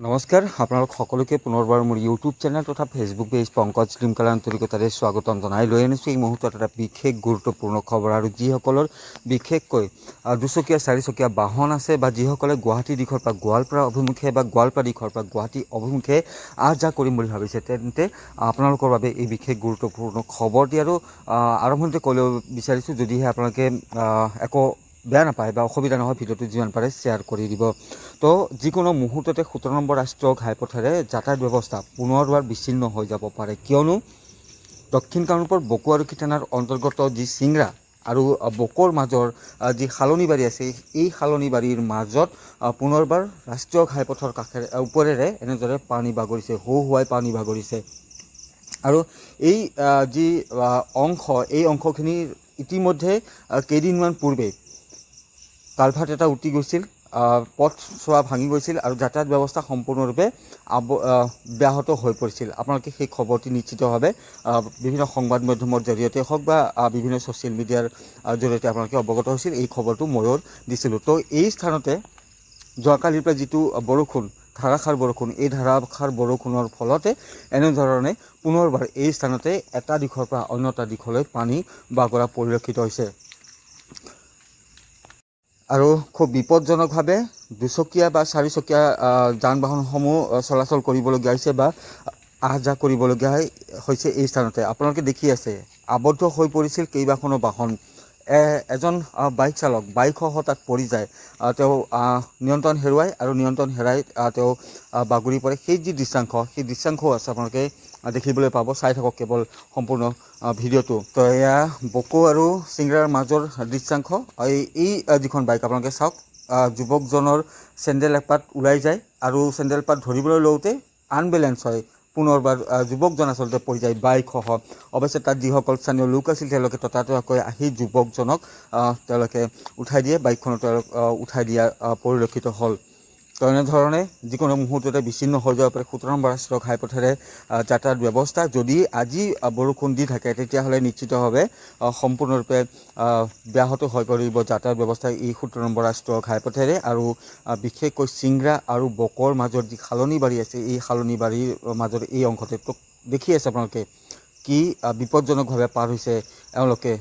নমস্কাৰ আপোনালোক সকলোকে পুনৰবাৰ মোৰ ইউটিউব চেনেল তথা ফেচবুক পেজ পংকজ লিমকালাৰ আন্তৰিকতাৰে স্বাগতম জনাই লৈ আনিছোঁ এই মুহূৰ্তত এটা বিশেষ গুৰুত্বপূৰ্ণ খবৰ আৰু যিসকলৰ বিশেষকৈ দুচকীয়া চাৰিচকীয়া বাহন আছে বা যিসকলে গুৱাহাটী দিশৰ পৰা গোৱালপাৰা অভিমুখে বা গোৱালপাৰা দিশৰ পৰা গুৱাহাটী অভিমুখে আহ যাহ কৰিম বুলি ভাবিছে তেন্তে আপোনালোকৰ বাবে এই বিশেষ গুৰুত্বপূৰ্ণ খবৰটি আৰু আৰম্ভণিতে ক'ব বিচাৰিছোঁ যদিহে আপোনালোকে একো বেয়া নাপায় বা অসুবিধা নহয় ভিডিঅ'টো যিমান পাৰে শ্বেয়াৰ কৰি দিব। তো যিকোনো মুহূৰ্ততে 17 নম্বৰ ৰাষ্ট্ৰীয় ঘাইপথেৰে যাতায়াত ব্যৱস্থা পুনৰবাৰ বিচ্ছিন্ন হৈ যাব পাৰে, কিয়নো দক্ষিণ কামৰূপৰ বকুৱাৰুকি থানাৰ অন্তৰ্গত যি চিংৰা আৰু বকৰ মাজৰ যি খালনিবাৰী আছে এই খালনিবাৰীৰ মাজত পুনৰবাৰ ৰাষ্ট্ৰীয় ঘাইপথৰ কাষেৰে ওপৰেৰে এনেদৰে পানী বাগৰিছে, হুৱাই পানী বাগৰিছে। আৰু এই যি অংশ এই অংশখিনিৰ ইতিমধ্যে কেইদিনমান পূৰ্বে কালভাৰ্ট এটা উটি গৈছিল, পথ চোৱা ভাঙি গৈছিল আৰু যাতায়াত ব্যৱস্থা সম্পূৰ্ণৰূপে ব্যাহত হৈ পৰিছিল। আপোনালোকে সেই খবৰটি নিশ্চিতভাৱে বিভিন্ন সংবাদ মাধ্যমৰ জৰিয়তে হওক বা বিভিন্ন ছ'চিয়েল মিডিয়াৰ জৰিয়তে আপোনালোকে অৱগত হৈছিল। এই খবৰটো ময়ো দিছিলোঁ। তো এই স্থানতে যোৱাকালিৰ পৰা যিটো বৰষুণ, ধাৰাসাৰ বৰষুণ, এই ধাৰাসাৰ বৰষুণৰ ফলতে এনেধৰণে পুনৰবাৰ এই স্থানতে এটা দিশৰ পৰা অন্য এটা দিশলৈ পানী বাগৰা পৰিলক্ষিত হৈছে। আৰু খুব বিপদজনকভাৱে দুচকীয়া বা চাৰিচকীয়া যান বাহনসমূহ চলাচল কৰিবলগীয়া হৈছে বা আহ যাহ কৰিবলগীয়া হৈছে। এই স্থানতে আপোনালোকে দেখি আছে আবদ্ধ হৈ পৰিছিল কেইবাখনো বাহন। এজন বাইক চালক বাইকসহ তাত পৰি যায়, তেওঁ নিয়ন্ত্ৰণ হেৰুৱায় আৰু নিয়ন্ত্ৰণ হেৰাই তেওঁ বাগৰি পৰে। সেই যি দৃশ্যাংশও আছে আপোনালোকে দেখিবলৈ পাব। চাই থাকক কেৱল সম্পূৰ্ণ ভিডিঅ'টো। তো এয়া বকো আৰু চিংৰাৰ মাজৰ দৃশ্যাংশ। এই যিখন বাইক আপোনালোকে চাওক, যুৱকজনৰ চেণ্ডেল এপাত ওলাই যায় আৰু চেণ্ডেল পাত ধৰিবলৈ লওঁতে আনবেলেঞ্চ হয়, পুনৰবাৰ যুৱকজন আচলতে পৰি যায় বাইকসহ। অৱশ্যে তাত যিসকল স্থানীয় লোক আছিল তেওঁলোকে ততাতৈয়াকৈ আহি যুৱকজনক তেওঁলোকে উঠাই দিয়ে, বাইকখনত তেওঁলোক উঠাই দিয়া পৰিলক্ষিত হ'ল। তো এনেধৰণে যিকোনো মুহূৰ্ততে বিচ্ছিন্ন হৈ যাব পাৰে 17 নম্বৰ ৰাষ্ট্ৰীয় ঘাইপথেৰে যাতায়াত ব্যৱস্থা। যদি আজি বৰষুণ দি থাকে তেতিয়াহ'লে নিশ্চিতভাৱে সম্পূৰ্ণৰূপে ব্যাহত হৈ পৰিব যাতায়াত ব্যৱস্থা এই 17 নম্বৰ ৰাষ্ট্ৰীয় ঘাইপথেৰে। আৰু বিশেষকৈ চিংৰা আৰু বকৰ মাজত যি খালনিবাৰী আছে এই খালনিবাৰীৰ মাজত এই অংশতে তো দেখি আছে আপোনালোকে কি বিপদজনকভাৱে পাৰ হৈছে এওঁলোকে।